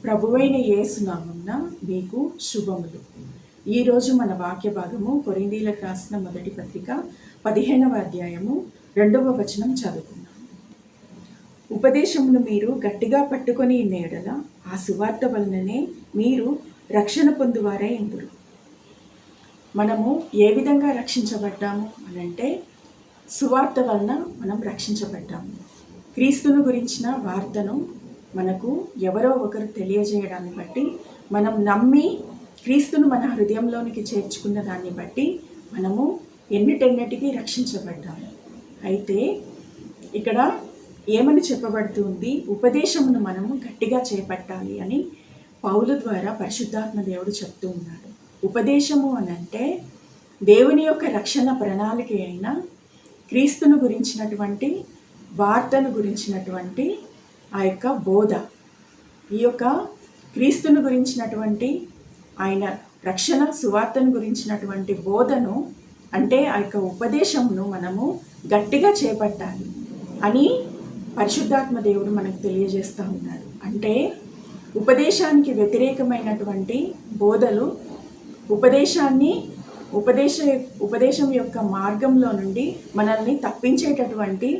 ప్రభువైన యేసు నామమున మీకు శుభములు. ఈరోజు మన వాక్య భాగము కొరింథీయులకు రాసిన మొదటి పత్రిక 15వ అధ్యాయము 2వ వచనం చదువుకున్నాం. ఉపదేశమును మీరు గట్టిగా పట్టుకొని ఉన్న యెడల ఆ సువార్త వలననే మీరు రక్షణ పొందువారై ఉందురు. మనము ఏ విధంగా రక్షించబడ్డాము అనంటే సువార్త వలన మనం రక్షించబడ్డాము. క్రీస్తును గురించిన వార్తను మనకు ఎవరో ఒకరు తెలియజేయడాన్ని బట్టి, మనం నమ్మి క్రీస్తును మన హృదయంలోనికి చేర్చుకున్న దాన్ని బట్టి మనము ఎన్నిటెన్నటికీ రక్షించబడ్డాము. అయితే ఇక్కడ ఏమని చెప్పబడుతుంది? ఉపదేశమును మనము గట్టిగా చేపట్టాలి అని పౌలు ద్వారా పరిశుద్ధాత్మ దేవుడు చెప్తూ ఉన్నాడు. ఉపదేశము అనంటే దేవుని యొక్క రక్షణ ప్రణాళిక అయిన క్రీస్తును గురించినటువంటి వార్తను గురించినటువంటి ఆ యొక్క బోధ, ఈ యొక్క క్రీస్తును గురించినటువంటి ఆయన రక్షణ సువార్తను గురించినటువంటి బోధను అంటే ఆ యొక్క ఉపదేశమును మనము గట్టిగా చేపట్టాలి అని పరిశుద్ధాత్మ దేవుడు మనకు తెలియజేస్తూ ఉన్నాడు. అంటే ఉపదేశానికి వ్యతిరేకమైనటువంటి బోధలు, ఉపదేశం యొక్క మార్గంలో నుండి మనల్ని తప్పించేటటువంటి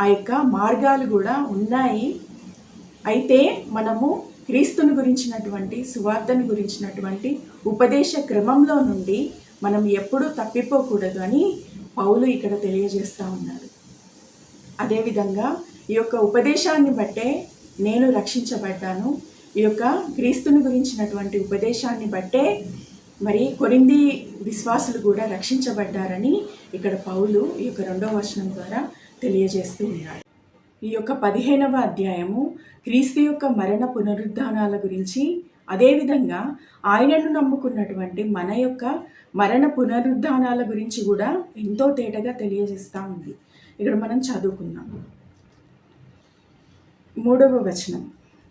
ఆ యొక్క మార్గాలు కూడా ఉన్నాయి. అయితే మనము క్రీస్తుని గురించినటువంటి సువార్తను గురించినటువంటి ఉపదేశ క్రమంలో నుండి మనం ఎప్పుడూ తప్పిపోకూడదు అని పౌలు ఇక్కడ తెలియజేస్తూ ఉన్నాడు. అదేవిధంగా ఈ యొక్క ఉపదేశాన్ని బట్టే నేను రక్షించబడ్డాను. ఈ యొక్క క్రీస్తుని గురించినటువంటి ఉపదేశాన్ని బట్టే మరి కొరింథీ విశ్వాసులు కూడా రక్షించబడ్డారని ఇక్కడ పౌలు ఈ యొక్క 2వ వచనం ద్వారా తెలియజేస్తూ ఉన్నాడు. ఈ యొక్క 15వ అధ్యాయము క్రీస్తు యొక్క మరణ పునరుద్ధానాల గురించి, అదేవిధంగా ఆయనను నమ్ముకున్నటువంటి మన యొక్క మరణ పునరుద్ధానాల గురించి కూడా ఎంతో తేటగా తెలియజేస్తూ ఉంది. ఇక్కడ మనం చదువుకుందాం. 3వ వచనం,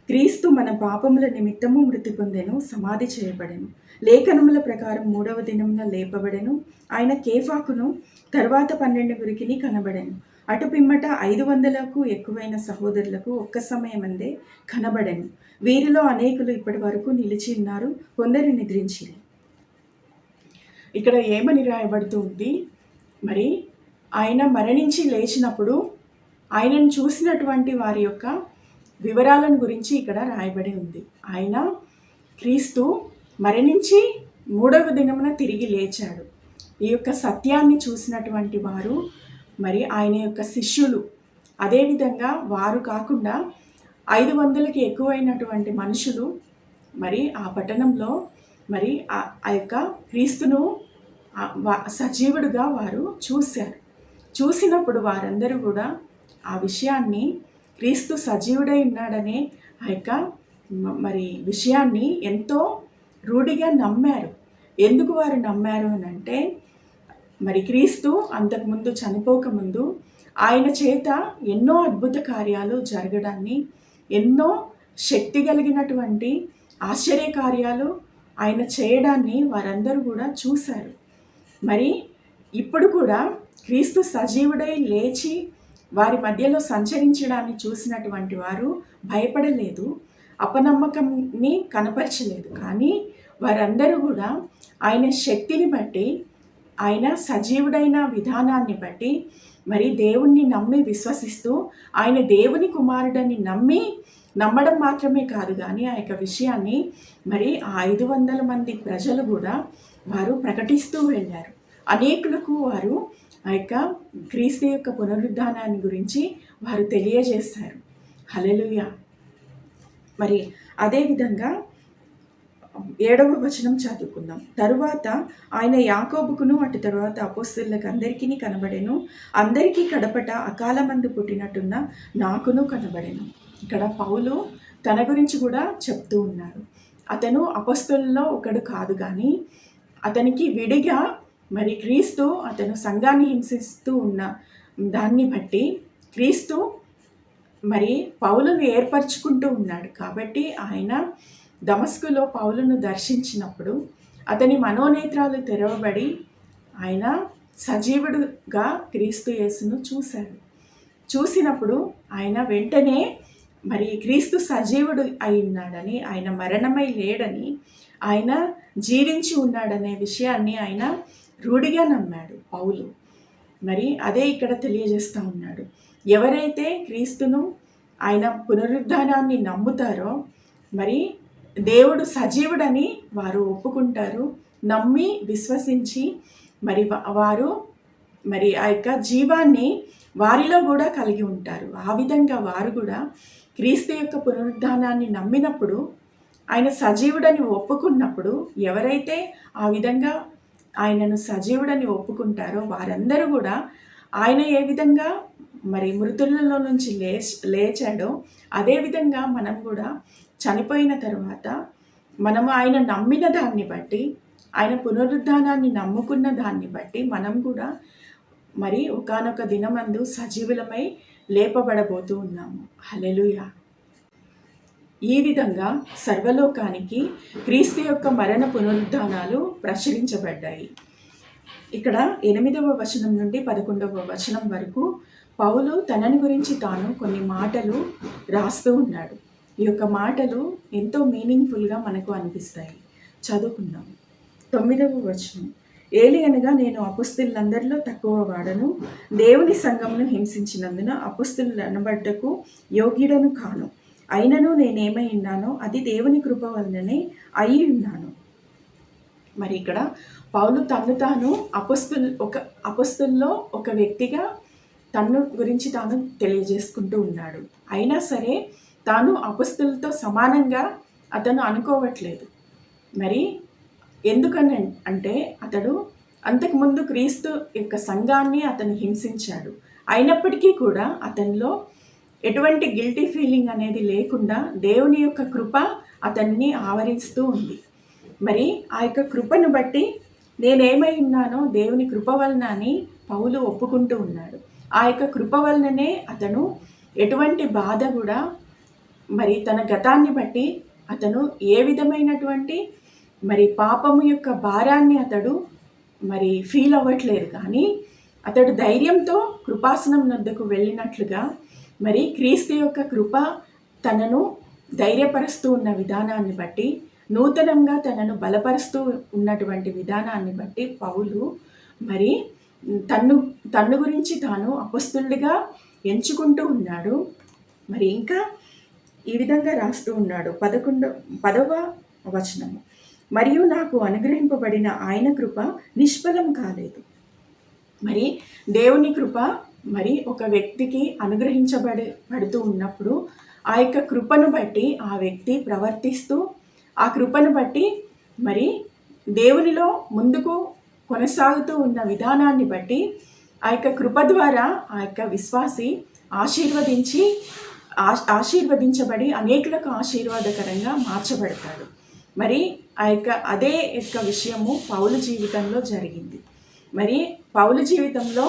క్రీస్తు మన పాపముల నిమిత్తము మృతి పొందెను, సమాధి చేయబడెను, లేఖనముల ప్రకారం 3వ దినమున లేపబడెను, ఆయన కేఫాకును తరువాత 12 కనబడెను, అటు పిమ్మట 500కు ఎక్కువైన సహోదరులకు ఒక్క సమయమందే కనబడెను. వీరిలో అనేకులు ఇప్పటి వరకు నిలిచి ఉన్నారు, కొందరు నిద్రించిరి. ఇక్కడ ఏమని రాయబడుతుంది? మరి ఆయన మరణించి లేచినప్పుడు ఆయనను చూసినటువంటి వారి యొక్క వివరాలను గురించి ఇక్కడ రాయబడి ఉంది. ఆయన క్రీస్తు మరణించి 3వ దినమున తిరిగి లేచాడు. ఈ యొక్క సత్యాన్ని చూసినటువంటి వారు మరి ఆయన యొక్క శిష్యులు, అదేవిధంగా వారు కాకుండా 500కి ఎక్కువైనటువంటి మనుషులు మరి ఆ పట్టణంలో మరి ఆ యొక్క క్రీస్తును సజీవుడుగా వారు చూశారు. చూసినప్పుడు వారందరూ కూడా ఆ విషయాన్ని, క్రీస్తు సజీవుడై ఉన్నాడనే ఆ యొక్క మరి విషయాన్ని ఎంతో రూఢిగా నమ్మారు. ఎందుకు వారు నమ్మారు అని అంటే, మరి క్రీస్తు అంతకుముందు చనిపోకముందు ఆయన చేత ఎన్నో అద్భుత కార్యాలు జరగడాన్ని, ఎన్నో శక్తి కలిగినటువంటి ఆశ్చర్య కార్యాలు ఆయన చేయడాన్ని వారందరూ కూడా చూశారు. మరి ఇప్పుడు కూడా క్రీస్తు సజీవుడై లేచి వారి మధ్యలో సంచరించడాన్ని చూసినటువంటి వారు భయపడలేదు, అపనమ్మకంని కనపరచలేదు. కానీ వారందరూ కూడా ఆయన శక్తిని బట్టి, ఆయన సజీవుడైన విధానాన్ని బట్టి మరి దేవుణ్ణి నమ్మి విశ్వసిస్తూ, ఆయన దేవుని కుమారుడని నమ్మడం మాత్రమే కాదు కానీ ఆ యొక్క విషయాన్ని మరి 500 మంది ప్రజలు కూడా వారు ప్రకటిస్తూ వెళ్ళారు. అనేకులకు వారు ఆ యొక్క క్రీస్తు యొక్క పునరుద్ధానాన్ని గురించి వారు తెలియజేశారు. హల్లెలూయా. మరి అదేవిధంగా 7వ వచనం చదువుకుందాం. తరువాత ఆయన యాకోబుకును అటు తరువాత అపోస్తలులకు అందరికీ కనబడెను, అందరికీ కడపట అకాలమందు పుట్టినట్టున్న నాకును కనబడెను. ఇక్కడ పౌలు తన గురించి కూడా చెప్తూ ఉన్నాడు. అతను అపోస్తలుల్లో ఒకడు కాదు కానీ అతనికి విడిగా మరి క్రీస్తు అతను సంఘాన్ని హింసిస్తూ ఉన్న దాన్ని బట్టి క్రీస్తు మరి పౌలును ఏర్పరచుకుంటూ ఉన్నాడు. కాబట్టి ఆయన దమస్కులో పౌలును దర్శించినప్పుడు అతని మనోనేత్రాలు తెరవబడి ఆయన సజీవుడుగా క్రీస్తు యేసును చూశాడు. చూసినప్పుడు ఆయన వెంటనే మరి క్రీస్తు సజీవుడు అయి ఉన్నాడని, ఆయన మరణమై లేడని, ఆయన జీవించి ఉన్నాడనే విషయాన్ని ఆయన రూఢిగా నమ్మాడు పౌలు. మరి అదే ఇక్కడ తెలియజేస్తూ ఉన్నాడు. ఎవరైతే క్రీస్తును, ఆయన పునరుద్ధానాన్ని నమ్ముతారో మరి దేవుడు సజీవుడని వారు ఒప్పుకుంటారు. నమ్మి విశ్వసించి మరి వారు మరి ఆ యొక్క జీవాన్ని వారిలో కూడా కలిగి ఉంటారు. ఆ విధంగా వారు కూడా క్రీస్తు యొక్క పునరుద్ధానాన్ని నమ్మినప్పుడు, ఆయన సజీవుడని ఒప్పుకున్నప్పుడు, ఎవరైతే ఆ విధంగా ఆయనను సజీవుడని ఒప్పుకుంటారో వారందరూ కూడా ఆయన ఏ విధంగా మరి మృతులలో నుంచి లేచాడో అదేవిధంగా మనం కూడా చనిపోయిన తర్వాత మనము ఆయన నమ్మిన దాన్ని బట్టి, ఆయన పునరుద్ధానాన్ని నమ్ముకున్న దాన్ని బట్టి మనం కూడా మరి ఒకానొక దినమందు సజీవులమై లేపబడబోతూ ఉన్నాము. హల్లెలూయా. ఈ విధంగా సర్వలోకానికి క్రీస్తు యొక్క మరణ పునరుద్ధానాలు ప్రచురించబడ్డాయి. ఇక్కడ 8వ వచనం నుండి 11వ వచనం వరకు పౌలు తనని గురించి తాను కొన్ని మాటలు రాస్తూ ఉన్నాడు. ఈ యొక్క మాటలు ఎంతో మీనింగ్ఫుల్గా మనకు అనిపిస్తాయి. చదువుకుందాం. 9వ వచనం. ఏలియనగా నేను అపొస్తలులందరిలో తక్కువ వాడను, దేవుని సంఘమును హింసించినందున అపొస్తలులు అనబడ్డకు యోగ్యుడను కాను. అయినను నేనేమై ఉన్నానో అది దేవుని కృప వలననే అయి ఉన్నాను. మరి ఇక్కడ పౌలు తను తాను అపొస్తలుల్లో ఒక వ్యక్తిగా తను గురించి తాను తెలియజేసుకుంటూ ఉన్నాడు. అయినా సరే తాను అపొస్తలులతో సమానంగా అతను అనుకోవట్లేదు. మరి ఎందుకని అంటే అతడు అంతకుముందు క్రీస్తు యొక్క సంఘాన్ని అతను హింసించాడు. అయినప్పటికీ కూడా అతనిలో ఎటువంటి గిల్టీ ఫీలింగ్ అనేది లేకుండా దేవుని యొక్క కృప అతన్ని ఆవరిస్తూ ఉంది. మరి ఆ యొక్క కృపను బట్టి నేనేమై ఉన్నానో దేవుని కృప వలన అని పౌలు ఒప్పుకుంటూ ఉన్నాడు. ఆ యొక్క కృప వలననే అతను ఎటువంటి బాధ కూడా మరి తన గతాన్ని బట్టి అతను ఏ విధమైనటువంటి మరి పాపము యొక్క భారాన్ని అతడు మరి ఫీల్ అవ్వట్లేదు. కానీ అతడు ధైర్యంతో కృపాసనం వద్దకు వెళ్ళినట్లుగా మరి క్రీస్తు యొక్క కృప తనను ధైర్యపరుస్తూ ఉన్న విధానాన్ని బట్టి, నూతనంగా తనను బలపరుస్తూ ఉన్నటువంటి విధానాన్ని బట్టి పౌలు మరి తన్ను గురించి తాను అపొస్తలుడిగా ఎంచుకుంటూ ఉన్నాడు. మరి ఇంకా ఈ విధంగా రాస్తూ ఉన్నాడు. 10వ వచనము. మరియు నాకు అనుగ్రహింపబడిన ఆయన కృప నిష్ఫలం కాలేదు. మరి దేవుని కృప మరి ఒక వ్యక్తికి పడుతూ ఉన్నప్పుడు ఆ యొక్క కృపను బట్టి ఆ వ్యక్తి ప్రవర్తిస్తూ, ఆ కృపను బట్టి మరి దేవునిలో ముందుకు కొనసాగుతూ ఉన్న విధానాన్ని బట్టి ఆ యొక్క కృప ద్వారా ఆ యొక్క విశ్వాసి ఆశీర్వదించబడి అనేకులకు ఆశీర్వాదకరంగా మార్చబడతాడు. మరి అదే విషయము పౌలు జీవితంలో జరిగింది. మరి పౌలు జీవితంలో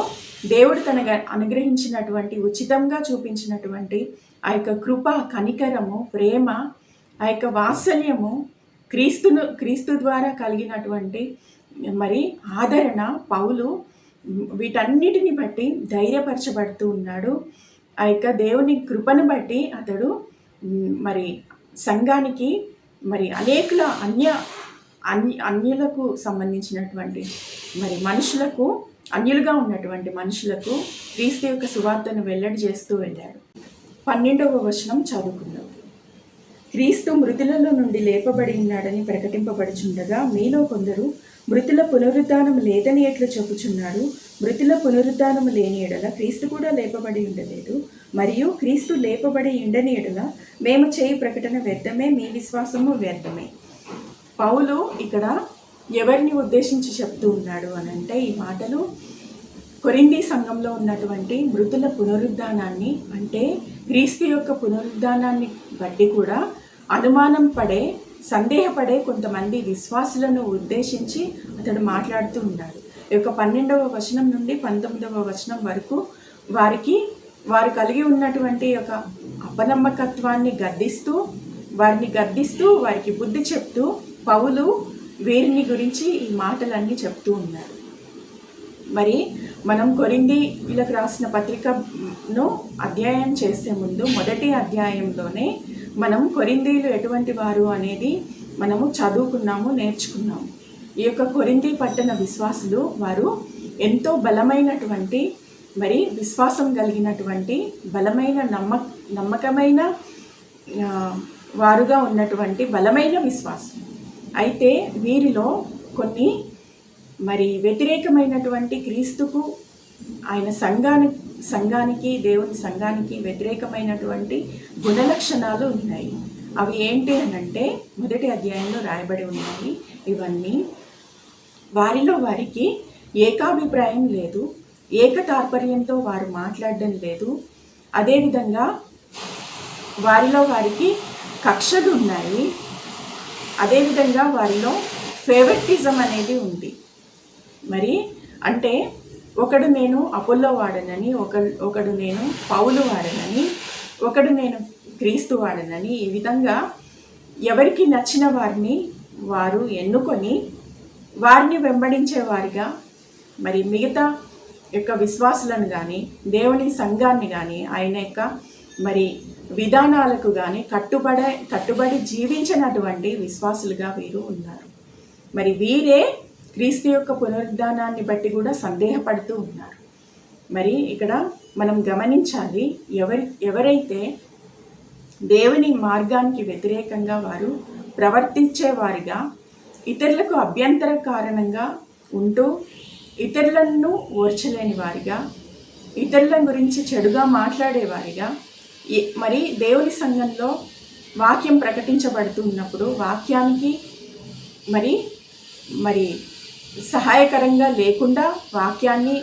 దేవుడు తనకు అనుగ్రహించినటువంటి, ఉచితంగా చూపించినటువంటి ఆ యొక్క కృప, కనికరము, ప్రేమ, ఆ యొక్క వాత్సల్యము, క్రీస్తు ద్వారా కలిగినటువంటి మరి ఆదరణ, పౌలు వీటన్నిటిని బట్టి ధైర్యపరచబడుతూ ఉన్నాడు. ఆ యొక్క దేవుని కృపను బట్టి అతడు మరి సంఘానికి మరి అనేకుల అన్యులకు సంబంధించినటువంటి మరి మనుషులకు, అన్యులుగా ఉన్నటువంటి మనుషులకు క్రీస్తు యొక్క సువార్తను వెల్లడి చేస్తూ వెళ్ళాడు. 12వ వచనం చదువుకుందాం. క్రీస్తు మృతులలో నుండి లేపబడి ఉన్నాడని ప్రకటింపబడుచుండగా మీలో కొందరు మృతుల పునరుద్ధానం లేదని ఎట్లా చెప్పుచున్నారు. మృతుల పునరుద్ధానం లేని ఎడల క్రీస్తు కూడా లేపబడి ఉండలేదు. మరియు క్రీస్తు లేపబడి ఉండని ఎడల మేము చేయి ప్రకటన వ్యర్థమే, మీ విశ్వాసము వ్యర్థమే. పౌలు ఇక్కడ ఎవరిని ఉద్దేశించి చెప్తూ ఉన్నాడు అని అంటే, ఈ మాటలు కొరింథీ సంఘంలో ఉన్నటువంటి మృతుల పునరుద్ధానాన్ని, అంటే క్రీస్తు యొక్క పునరుద్ధానాన్ని బట్టి కూడా అనుమానం పడే, సందేహపడే కొంతమంది విశ్వాసులను ఉద్దేశించి అతడు మాట్లాడుతూ ఉన్నాడు. ఈ యొక్క 12వ వచనం నుండి 19వ వచనం వరకు వారు కలిగి ఉన్నటువంటి ఒక అపనమ్మకత్వాన్ని వారిని గద్దిస్తూ వారికి బుద్ధి చెప్తూ పౌలు వీరిని గురించి ఈ మాటలన్నీ చెప్తూ ఉన్నాడు. మరి మనం కొరింథీయులకు రాసిన పత్రికను అధ్యాయం చేసే ముందు మొదటి అధ్యాయంలోనే మనం కొరింథీయులు ఎటువంటి వారు అనేది మనము చదువుకున్నాము, నేర్చుకున్నాము. ఈ యొక్క కొరింథీ పట్టణ విశ్వాసులు వారు ఎంతో బలమైనటువంటి మరి విశ్వాసం కలిగినటువంటి బలమైన నమ్మకమైన వారుగా ఉన్నటువంటి బలమైన విశ్వాసం. అయితే వీరిలో కొన్ని మరి వ్యతిరేకమైనటువంటి క్రీస్తుకు ఆయన సంఘానికి దేవుని సంఘానికి వ్యతిరేకమైనటువంటి గుణలక్షణాలు ఉన్నాయి. అవి ఏంటి అని అంటే మొదటి అధ్యాయంలో రాయబడి ఉన్నాయి. ఇవన్నీ వారిలో వారికి ఏకాభిప్రాయం లేదు, ఏకతాత్పర్యంతో వారు మాట్లాడడం లేదు. అదేవిధంగా వారిలో వారికి కక్షలు ఉన్నాయి. అదేవిధంగా వారిలో ఫేవరెటిజం అనేది ఉంది. మరి అంటే ఒకడు నేను అపోల్లో వాడనని, ఒకడు నేను పౌలు వాడనని, ఒకడు నేను క్రీస్తు వాడనని, ఈ విధంగా ఎవరికి నచ్చిన వారిని వారు ఎన్నుకొని వారిని వెంబడించేవారిగా మరి మిగతా యొక్క విశ్వాసులను కానీ దేవుని సంఘాన్ని కానీ ఆయన యొక్క మరి విధానాలకు కానీ కట్టుబడి జీవించినటువంటి విశ్వాసులుగా వీరు ఉన్నారు. మరి వీరే క్రీస్తు యొక్క పునరుద్ధానాన్ని బట్టి కూడా సందేహపడుతూ ఉన్నారు. మరి ఇక్కడ మనం గమనించాలి, ఎవరైతే దేవుని మార్గానికి వ్యతిరేకంగా వారు ప్రవర్తించేవారిగా, ఇతరులకు అభ్యంతర కారణంగా ఉంటూ ఇతరులను ఓర్చలేని వారిగా, ఇతరుల గురించి చెడుగా మాట్లాడేవారిగా, మరి దేవుని సంఘంలో వాక్యం ప్రకటించబడుతున్నప్పుడు వాక్యానికి మరి సహాయకరంగా లేకుండా, వాక్యాన్ని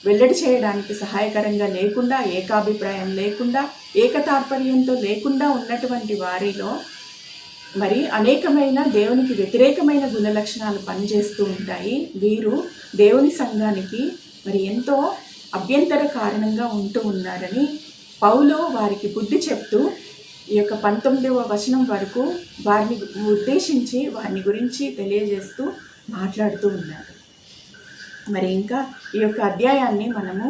వెల్లడి చేయడానికి సహాయకరంగా లేకుండా, ఏకాభిప్రాయం లేకుండా, ఏకతాత్పర్యంతో లేకుండా ఉన్నటువంటి వారిలో మరి అనేకమైన దేవునికి వ్యతిరేకమైన గుణలక్షణాలు పనిచేస్తూ ఉంటాయి. వీరు దేవుని సంఘానికి మరి ఎంతో అభ్యంతర కారణంగా ఉంటూ ఉన్నారని పౌలు వారికి బుద్ధి చెప్తూ ఈ యొక్క 19వ వచనం వరకు వారిని ఉద్దేశించి వారిని గురించి తెలియజేస్తూ మాట్లాడుతూ ఉన్నారు. మరి ఇంకా ఈ యొక్క అధ్యాయాన్ని మనము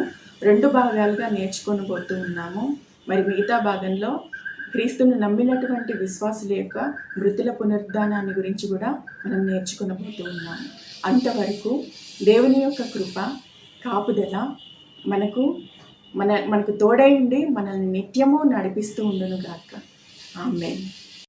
2 భాగాలుగా నేర్చుకొని పోతూ ఉన్నాము. మరి మిగతా భాగంలో క్రీస్తును నమ్మినటువంటి విశ్వాసుల యొక్క మృతుల పునరుద్ధానాన్ని గురించి కూడా మనం నేర్చుకొనబోతూ ఉన్నాము. అంతవరకు దేవుని యొక్క కృప కాపుదల మనకు తోడై ఉండి మనల్ని నిత్యము నడిపిస్తూ ఉండును గాక. ఆమేన్.